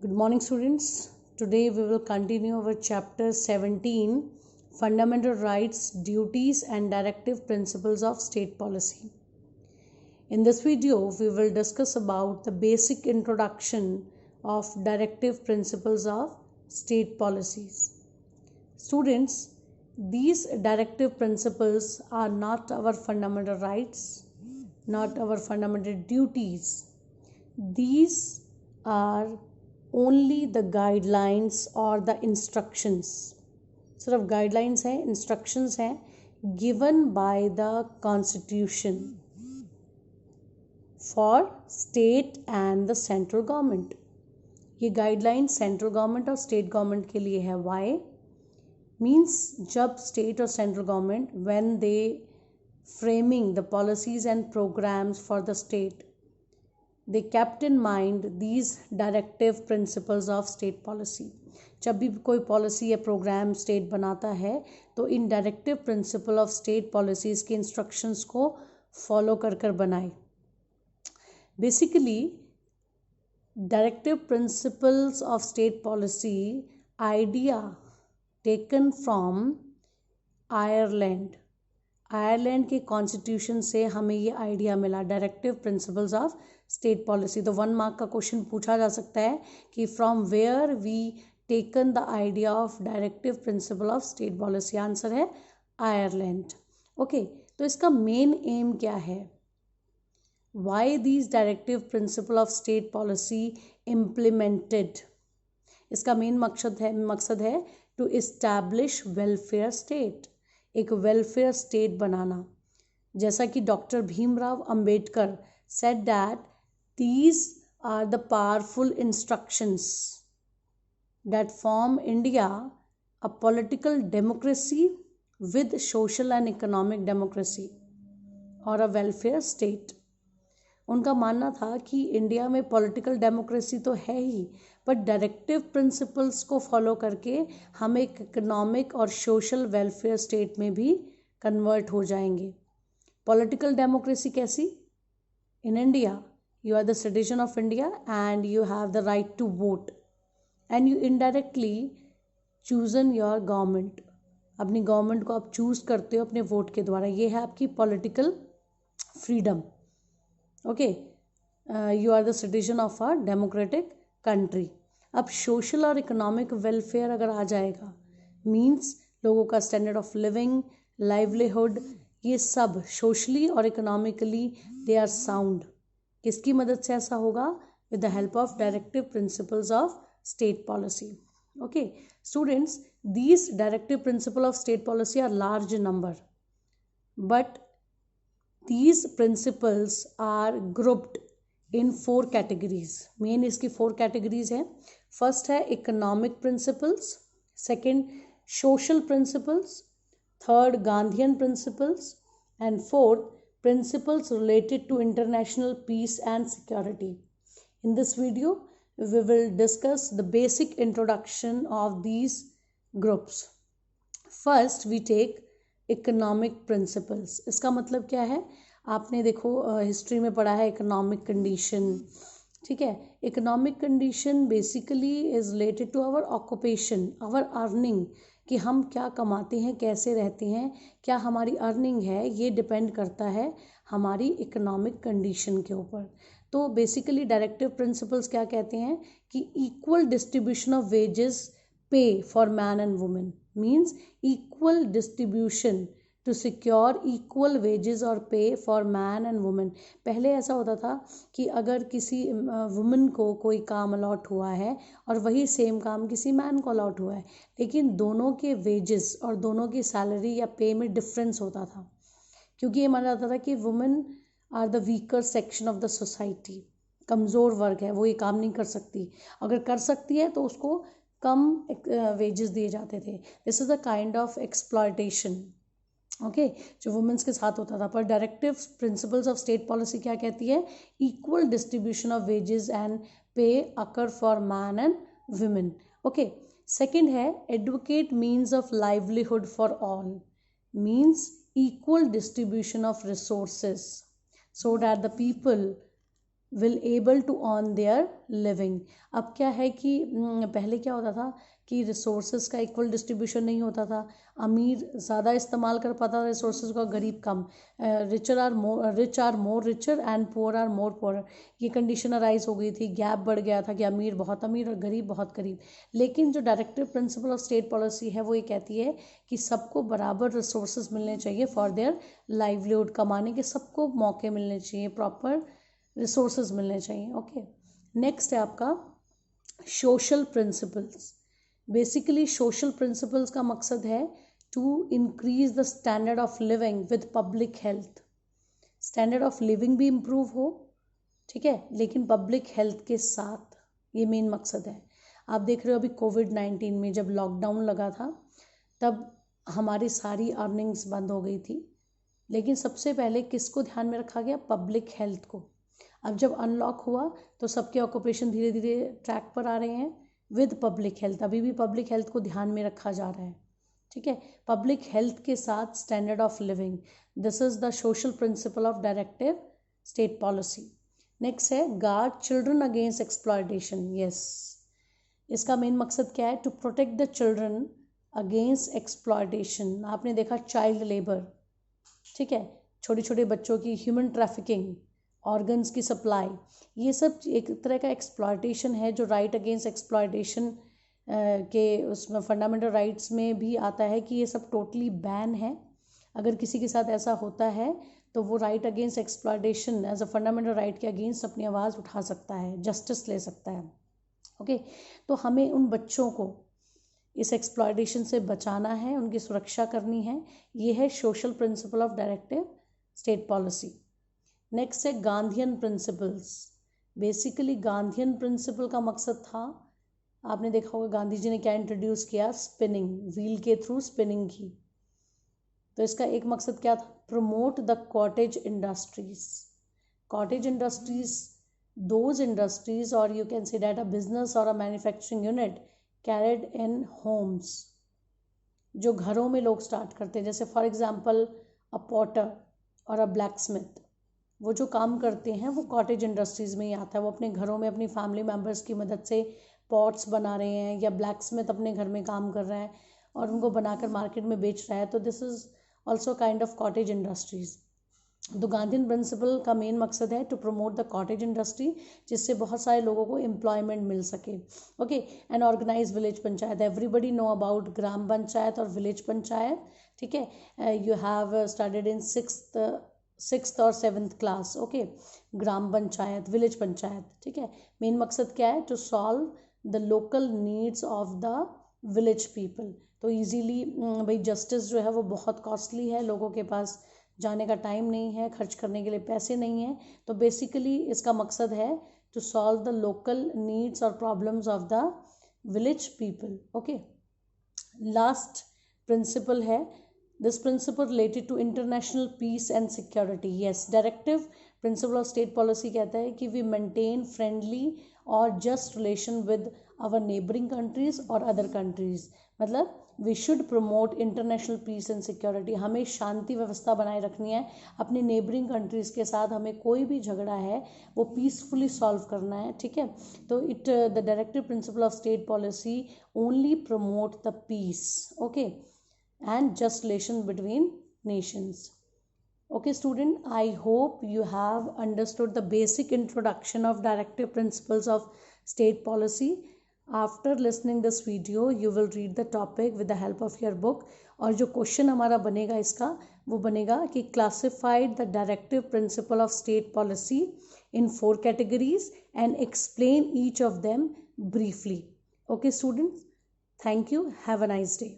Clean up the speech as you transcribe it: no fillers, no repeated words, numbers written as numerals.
Good morning, students. Today we will continue our chapter 17, Fundamental Rights, Duties and Directive Principles of State Policy. In this video, we will discuss about the basic introduction of directive principles of state policies. Students, these directive principles are not our fundamental rights, not our fundamental duties. These are only the guidelines or the instructions. सिर्फ guidelines हैं, instructions हैं given by the constitution for state and the central government. ये guidelines central government और state government के लिए है. Why? Means जब state और central government when they framing the policies and programs for the state, they kept in mind these directive principles of state policy. जब भी कोई पॉलिसी या प्रोग्राम स्टेट बनाता है तो इन directive principal of state policies के इंस्ट्रक्शंस को फॉलो कर बनाए. Basically directive principles of state policy idea taken from Ireland के कॉन्स्टिट्यूशन से हमें ये आइडिया मिला, directive principles of state policy. तो 1 मार्क का क्वेश्चन पूछा जा सकता है कि from where we taken the idea of directive principal of state policy. Answer है आयरलैंड. ओके, तो इसका मेन एम क्या है? Why these directive principal of state policy implemented? इसका मेन मकसद है टू इस्टेब्लिश वेलफेयर स्टेट, एक वेलफेयर स्टेट बनाना. जैसा कि doctor Bhimrao Ambedkar said that these are the powerful instructions that form India a political democracy with social and economic democracy or a welfare state. उनका मानना था कि इंडिया में पॉलिटिकल डेमोक्रेसी तो है ही, बट डायरेक्टिव प्रिंसिपल्स को फॉलो करके हम एक इकोनॉमिक और सोशल वेलफेयर स्टेट में भी कन्वर्ट हो जाएंगे. पॉलिटिकल डेमोक्रेसी कैसी? In India, you are the citizen of India and you have the right to vote and you indirectly chosen your government. अपनी गवर्नमेंट को आप चूज़ करते हो अपने वोट के द्वारा. ये है आपकी political freedom. Okay, you are the citizen of a democratic country. अब सोशल और इकोनॉमिक वेलफेयर अगर आ जाएगा, मीन्स लोगों का स्टैंडर्ड ऑफ लिविंग, लाइवलीहुड, ये सब सोशली और इकोनॉमिकली दे आर साउंड. किसकी मदद से ऐसा होगा? With the help of directive principles of state policy. Okay students, these directive principal of state policy are large number, but these principles are grouped in 4 categories. Main इसकी 4 categories हैं. First है economic principles, second social principles, third Gandhian principles, and fourth principles related to international peace and security. In this video we will discuss the basic introduction of these groups. First we take economic principles. इसका मतलब क्या है? आपने देखो history में पढ़ा है economic condition. ठीक है, economic condition basically is related to our occupation, our earning, कि हम क्या कमाते हैं, कैसे रहते हैं, क्या हमारी अर्निंग है, ये डिपेंड करता है हमारी इकोनॉमिक कंडीशन के ऊपर. तो बेसिकली डायरेक्टिव प्रिंसिपल्स क्या कहते हैं कि equal distribution of wages pay for man and women, means equal distribution to secure equal wages और pay for man and women. पहले ऐसा होता था कि अगर किसी वुमेन को कोई काम अलॉट हुआ है और वही सेम काम किसी मैन को अलॉट हुआ है, लेकिन दोनों के वेजेस और दोनों की सैलरी या पे में डिफरेंस होता था, क्योंकि ये माना जाता था कि women are the weaker section of the society. कमज़ोर वर्ग है, वो ये काम नहीं कर सकती, अगर कर सकती है तो उसको कम वेजेस दिए जाते थे. This is the kind of exploitation, okay, जो वुमेन्स के साथ होता था. पर directive principles of state policy क्या कहती है? Equal distribution of wages and pay occur for man and women. Okay, second है advocate means of livelihood for all, means equal distribution of resources so that the people will able to earn their living. अब क्या है कि पहले क्या होता था कि रिसोर्सेज का इक्वल डिस्ट्रीब्यूशन नहीं होता था, अमीर ज़्यादा इस्तेमाल कर पाता था रिसोर्सेज का, गरीब कम, rich are more richer and poor are more poor, ये कंडीशन अराइज हो गई थी, गैप बढ़ गया था कि अमीर बहुत अमीर और गरीब बहुत गरीब। लेकिन जो directive principle of state policy है वो ये कहती है कि सबको बराबर रिसोर्सेज मिलने चाहिए फॉर देयर लाइवलीहुड, कमाने के सबको मौके मिलने चाहिए, प्रॉपर रिसोर्सेज मिलने चाहिए। ओके, नेक्स्ट है आपका social principles. Basically social principles का मकसद है to increase the standard of living with public health. Standard of living भी इम्प्रूव हो, ठीक है, लेकिन पब्लिक हेल्थ के साथ, ये मेन मकसद है। आप देख रहे हो अभी कोविड-19 में जब लॉकडाउन लगा था तब हमारी सारी अर्निंग्स बंद हो गई थी, लेकिन सबसे पहले किसको ध्यान में रखा गया? पब्लिक हेल्थ को। अब जब अनलॉक हुआ तो सबके ऑक्यूपेशन धीरे धीरे ट्रैक पर आ रहे हैं विद पब्लिक हेल्थ, अभी भी पब्लिक हेल्थ को ध्यान में रखा जा रहा है, ठीक है, पब्लिक हेल्थ के साथ standard of living. This is the social principle of directive state policy. Next है guard children against exploitation. Yes, इसका मेन मकसद क्या है? To protect the children against exploitation. आपने देखा चाइल्ड लेबर, ठीक है, छोटे छोटे बच्चों की ह्यूमन ट्रैफिकिंग, ऑर्गन्स की सप्लाई, ये सब एक तरह का एक्सप्लॉयटेशन है जो राइट अगेंस्ट एक्सप्लॉयटेशन के उसमें फंडामेंटल राइट्स में भी आता है कि ये सब टोटली बैन है। अगर किसी के साथ ऐसा होता है तो वो right against exploitation as a fundamental right के अगेंस्ट अपनी आवाज़ उठा सकता है, जस्टिस ले सकता है। ओके, तो हमें उन बच्चों को इस एक्सप्लॉयटेशन से बचाना है, उनकी सुरक्षा करनी है। ये है social principle of directive state policy. Next है Gandhian principles. Basically Gandhian principle का मकसद था, आपने देखा होगा गांधी जी ने क्या इंट्रोड्यूस किया? स्पिनिंग, व्हील के थ्रू स्पिनिंग की। तो इसका एक मकसद क्या था? Promote the cottage industries. Cottage industries, those industries और you can say that a business और a manufacturing unit carried in homes, जो घरों में लोग स्टार्ट करते हैं, जैसे फॉर एग्जांपल अ पॉटर और अ ब्लैक स्मिथ, वो जो काम करते हैं वो कॉटेज इंडस्ट्रीज़ में ही आता है। वो अपने घरों में अपनी फैमिली मेम्बर्स की मदद से पॉट्स बना रहे हैं, या ब्लैक स्मिथ अपने घर में काम कर रहा है और उनको बनाकर मार्केट में बेच रहा है, तो this is also kind of cottage industries. तो गांधीयन प्रिंसिपल का मेन मकसद है to promote the cottage industry, जिससे बहुत सारे लोगों को एम्प्लॉयमेंट मिल सके। Okay, and organise village panchayat. Everybody know about gram panchayat और विलेज पंचायत, ठीक है, you have studied in sixth और seventh class. Okay, gram panchayat, village panchayat, ठीक है, मेन मकसद क्या है? To solve the local needs of the village people. तो इजीली भाई जस्टिस जो है वो बहुत कॉस्टली है, लोगों के पास जाने का टाइम नहीं है, खर्च करने के लिए पैसे नहीं है, तो बेसिकली इसका मकसद है to solve the local needs और problems of the village people. Okay, last principle है this principle related to international peace and security. Yes, directive principal of state policy कहता है कि वी मेंटेन फ्रेंडली और just relation with our neighbouring countries और other countries. मतलब we should promote international peace and security. हमें शांति व्यवस्था बनाए रखनी है अपने नेबरिंग कंट्रीज़ के साथ। हमें कोई भी झगड़ा है वो पीसफुली सॉल्व करना है, ठीक है। तो the directive principal of state policy only promote the peace, okay, and just relation between nations. Okay student, I hope you have understood the basic introduction of directive principles of state policy. After listening this video you will read the topic with the help of your book, और जो question हमारा बनेगा इसका वो बनेगा कि classified the directive principle of state policy in 4 categories and explain each of them briefly. Okay students, thank you, have a nice day.